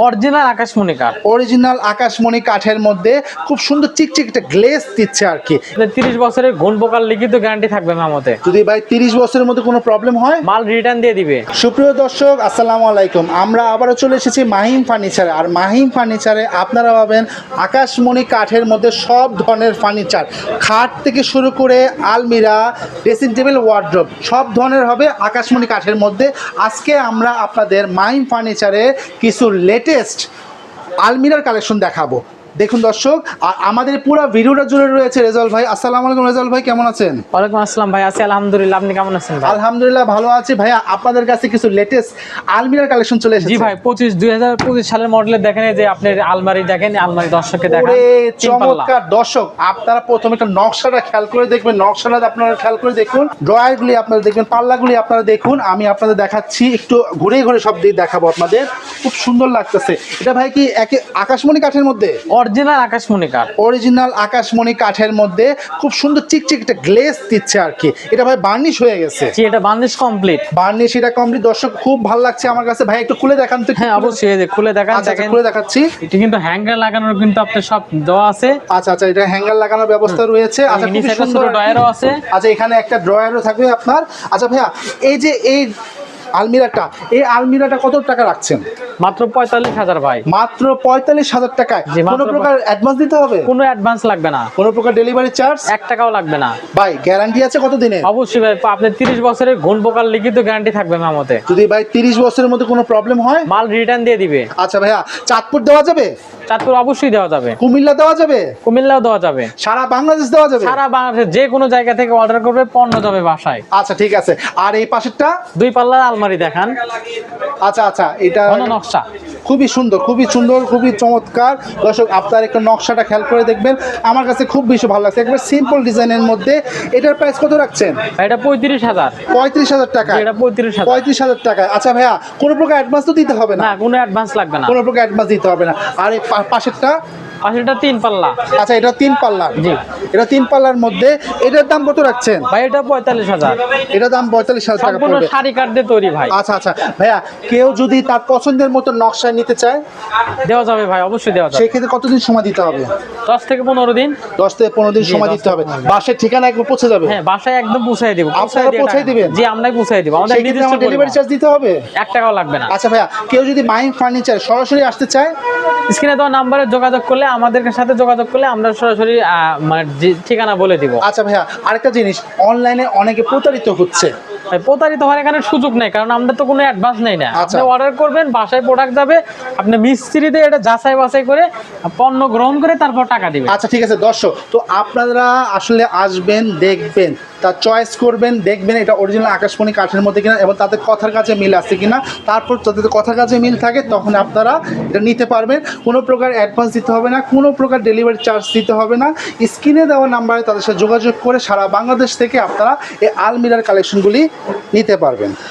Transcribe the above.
Original আকাশমণি কাঠ। Original আকাশমণি কাঠের মধ্যে খুব সুন্দর চিকচিক একটা গ্লেজ দিচ্ছে আর কি। 30 বছরের গুণ পোকার লিখিত গ্যারান্টি থাকবে মেমোতে। যদি ভাই 30 বছরের মধ্যে কোনো প্রবলেম হয় মাল রিটার্ন দিয়ে দিবে। সুপ্রিয় দর্শক আসসালামু আলাইকুম, আমরা আবারও চলে এসেছি মাহিম ফার্নিচারে। আর মাহিম ফার্নিচারে আপনারা পাবেন আকাশমণি কাঠের মধ্যে সব ধরনের ফার্নিচার, খাট থেকে শুরু করে আলমিরা, ড্রেসিং টেবিল, ওয়ার্ড্রোব সব ধরনের হবে আকাশমণি কাঠের মধ্যে। আজকে আমরা আপনাদের মাহিম ফার্নিচারে কিছু লেটেস্ট আলমিরার কালেকশন দেখাবো। দেখুন দর্শক, আর আমাদের পুরো ভিডিওটা জুড়ে রয়েছে রেজাউল ভাই। আসসালামু আলাইকুম রেজাউল ভাই, কেমন আছেন? ওয়ালাইকুম আসসালাম ভাই, আছি আলহামদুলিল্লাহ। আপনি কেমন আছেন ভাই? আলহামদুলিল্লাহ ভালো আছি ভাইয়া। আপনাদের কাছে কিছু লেটেস্ট আলমিরার কালেকশন চলে এসেছে। জি ভাই, 2025 সালের মডেলের দেখেন, এই যে আপনি আলমারি দেখেন, আলমারি দর্শককে দেখান। চমৎকার দর্শক, আপনারা প্রথমে একটা নকশাটা খেয়াল করে দেখবেন। নকশাটা আপনারা খেয়াল করে দেখুন, ড্রয়ারগুলি আপনারা দেখবেন, পাল্লাগুলি আপনারা দেখুন। আমি আপনাদের দেখাচ্ছি, একটু ঘুরে ঘুরে সব দিক দেখাবো আপনাদের। খুব সুন্দর লাগতেছে। এটা ভাই কি আকাশমণি কাঠের মধ্যে? অরিজিনাল আকাশমণি কাঠ। অরিজিনাল আকাশমণি কাঠের মধ্যে খুব সুন্দর চিকচিক একটা গ্লেজ দিচ্ছে আর কি। এটা ভাই বার্নিশ হয়ে গেছে। জি, এটা বার্নিশ কমপ্লিট। বার্নিশ এটা কমপ্লিট। দর্শক খুব ভালো লাগছে আমার কাছে। ভাই একটু খুলে দেখান তো। হ্যাঁ অবশ্যই, এই যে খুলে দেখান। দেখেন খুলে দেখাচ্ছি। এটা কিন্তু হ্যাঙ্গার লাগানোর কিন্তু আপনার সব দেওয়া আছে। আচ্ছা আচ্ছা, এটা হ্যাঙ্গার লাগানোর ব্যবস্থা রয়েছে। আচ্ছা, খুব সুন্দর ড্রয়ারও আছে। আচ্ছা, এখানে একটা ড্রয়ারও থাকবে আপনার। আচ্ছা ভাইয়া, এই যে এই আলমিরাটা কত টাকা রাখছেন? মাত্র 45,000 ভাই। মাত্র 45,000 টাকায়? কোনো প্রকার অ্যাডভান্স দিতে হবে? কোনো অ্যাডভান্স লাগবে না। কোনো প্রকার ডেলিভারি চার্জ 1 টাকাও লাগবে না ভাই। গ্যারান্টি আছে কত দিনের? অবশ্যই ভাই, আপনি 30 বছরের গুণ পোকার লিখিত গ্যারান্টি থাকবে মেমোতে। যদি ভাই 30 বছরের মধ্যে কোনো প্রবলেম হয় মাল রিটার্ন দিয়ে দিবে। আচ্ছা ভাইয়া, চাঁদপুর দেওয়া যাবে? চাঁদপুর অবশ্যই দেওয়া যাবে। কুমিল্লা দেওয়া যাবে? কুমিল্লাও দেওয়া যাবে। সারা বাংলাদেশ দেওয়া যাবে? সারা বাংলাদেশে যে কোনো জায়গা থেকে অর্ডার করবে, পণ্য যাবে বাসায়। আচ্ছা ঠিক আছে। আর এই পাশেরটা? 2 পাল্লার আলমারি দেখান। আচ্ছা আচ্ছা, এটা নকশা খুবই সুন্দর, খুবই সুন্দর, খুবই চমৎকার। দর্শক আপনার একটা নকশাটা খেয়াল করে দেখবেন। আমার কাছে খুব বেশি ভালো লাগছে, একবার সিম্পল ডিজাইনের মধ্যে। এটার প্রাইস কত রাখছেন? এটা 35,000। 35,000 টাকা? এটা 35,000। 35,000 টাকা। আচ্ছা ভাইয়া, কোনো প্রকার অ্যাডভান্স তো দিতে হবে না? না, কোনো অ্যাডভান্স লাগবে না। কোনো প্রকার অ্যাডভান্স দিতে হবে না। আর এই পাশেরটা? এটা 3 পাল্লা। আচ্ছা, এটা 3 পাল্লার? জি, এটা 3 পাল্লার মধ্যে। এটার দাম কত রাখছেন ভাই? এটা 45,000। এটার দাম 45,000 টাকা সম্পূর্ণ পড়বে। শাড়ি কাঠ দিয়ে তৈরি ভাই। আচ্ছা আচ্ছা ভাইয়া, কেউ যদি তার পছন্দের মতো নকশা নিতে চায় দেওয়া যাবে ভাই, অবশ্যই দেওয়া যাবে। সেক্ষেত্রে কতদিন সময় দিতে হবে? 10 থেকে 15 দিন। 10 থেকে 15 দিন সময় দিতে হবে। বাসায় ঠিকানা একবার পৌঁছে যাবে? হ্যাঁ, বাসায় একদম পৌঁছাই দেব। আপনারা পৌঁছাই দিবেন? জি, আমরাই পৌঁছাই দেব। আমাদের নিজস্ব ডেলিভারি চার্জ দিতে হবে? 1 টাকাও লাগবে না। আচ্ছা ভাইয়া, কেউ যদি মাহিম ফার্নিচার সরাসরি আসতে চায়, স্ক্রিনে দেওয়া নাম্বারে যোগাযোগ করলে, আমাদের সাথে যোগাযোগ করলে আমরা সরাসরি মানে ঠিকানা বলে দিব। আচ্ছা ভাইয়া, আরেকটা জিনিস, অনলাইনে অনেকে প্রতারিত হচ্ছে। প্রতারিত হওয়ার এখানে সুযোগ নেই, কারণ আমরা তো কোনো অ্যাডভান্স নেই না। আচ্ছা। আপনি অর্ডার করবেন, বাসায় প্রোডাক্ট যাবে, আপনি মিস্ত্রি দিয়ে এটা যাচাই বাছাই করে পণ্য গ্রহণ করে তারপর টাকা দিবেন। আচ্ছা ঠিক আছে দর্শক, তো আপনারা আসলে আসবেন, দেখবেন, তার চয়েস করবেন, দেখবেন এটা অরিজিনাল আকাশমণি কাঠের মধ্যে কিনা এবং তাদের কথার কাছে মিল আছে কিনা। তারপর তাদের কথার কাছে মিল থাকে তখন আপনারা এটা নিতে পারবেন। কোনো প্রকার অ্যাডভান্স দিতে হবে না, কোনো প্রকার ডেলিভারি চার্জ দিতে হবে না। স্ক্রিনে দেওয়া নাম্বারে তাদের সাথে যোগাযোগ করে সারা বাংলাদেশ থেকে আপনারা এই আলমিরার কালেকশনগুলি নিতে পারবেন।